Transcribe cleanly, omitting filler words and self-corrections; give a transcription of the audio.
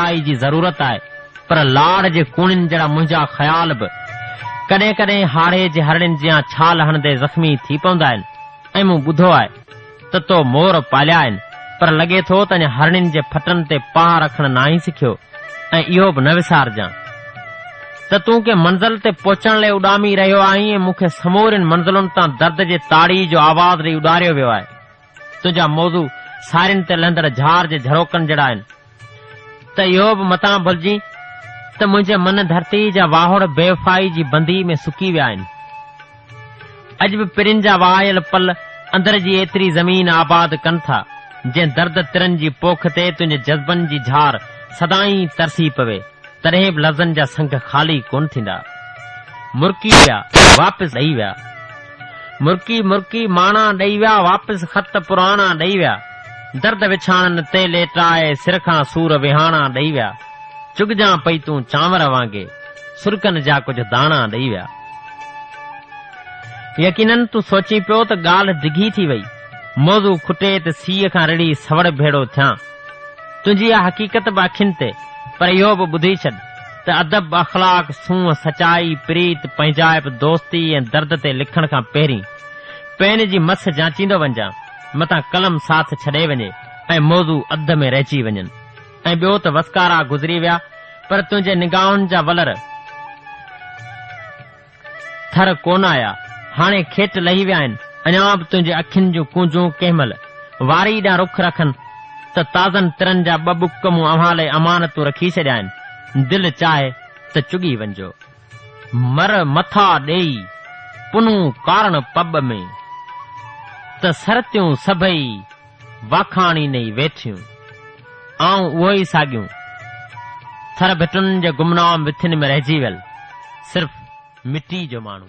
जी ज़रूरत आहे, पर लाड़ जे कूणनि जहिड़ा मुंहिंजा ख़्याल बि कॾहिं कॾहिं हाड़े जे हरणनि जियां छाल हणंदे ज़ख़्मी थी पवंदा आहिनि। ऐं मूं ॿुधो आहे त तो मोर पालिया आहिनि, पर लॻे थो त अञा हरणनि जे फटनि ते पाउ रखणु न ई सिखियो। ऐं इहो बि न विसारजांइ त तूं कंहिं मंज़िल ते पहुचण लाइ उॾामी रहियो आहीं ऐं मूंखे समूरनि मंज़िलुनि तां दर्द जे ताड़ी जो आवाज़ ॾेई उॾारियो वियो आहे। तुंहिंजा मौज़ू सारियुनि ते लहंदड़ झार जे झरोकनि जहिड़ा आहिनि। त इहो बि मतां भुलिजी त मुंहिंजे मन धरती जा वाहुड़ बेवफ़ाई जी बंदी में सुकी विया आहिनि। अॼु बि पिरिन जा वाहियल पल अंदर जी एतिरी ज़मीन आबाद कनि था जंहिं दर्द तिरनि जी पोख ते तुंहिंजे जज़्बनि जी झार सदाई तरसी पवे, तॾहिं बि लफ़्ज़नि जा संग ख़ाली कोन थींदा। मुर्की विया वापसि ॾेई विया, मुर्की मुर्की माणा ॾेई विया वापसि, ख़त पुराणा ॾेई विया, दर्द विछाणनि ते लेटाए सिर खां सूर विहाणा ॾेई विया। चुगजां पई तूं चांवर वांगे, सुरकनि जा कुझु दाणा ॾेई विया। यकीनन तूं सोची पियो त ॻाल्हि डिघी थी वई, मौज़ू खुटे त सीअ खां रिड़ी सवड़ भेड़ो थियां। तुंहिंजी इहा हक़ीक़त बि अखियुनि ते, पर इहो बि ॿुधी छॾ त अदब अख़लाक सूंहं सचाई प्रीत पंहिंजाइप दोस्ती ऐं दर्द ते लिखण खां पहिरीं पेन जी मस जाचींदो वञजां, मतां कलम साथ छॾे वञे ऐं मौज़ू अध में रहिजी वञनि। ऐं ॿियो त वसकारा गुज़री विया, पर तुंहिंजे निगाहुनि जा वलर थर कोन आया, हाणे खेट लही विया आहिनि। अञा बि तुंहिंजे अखियुनि जूं कूंजूं कंहिंमहिल वारी ॾांहुं रुख रखनि त ताज़नि तिरनि जा ॿ बुक मूं अव्हां लाइ अमानतूं रखी छॾिया आहिनि। दिलि चाहे त चुगी वञिजो, मर मथा ॾेई पुनूं कारण पब में त सरतियूं सभई वाखाणी नई वेठियूं। आऊं उहो ई साॻियूं थर भिटुनि जे गुमनाम विथिन में रहिजी वियल, सिर्फ़ मिटी जो माण्हू।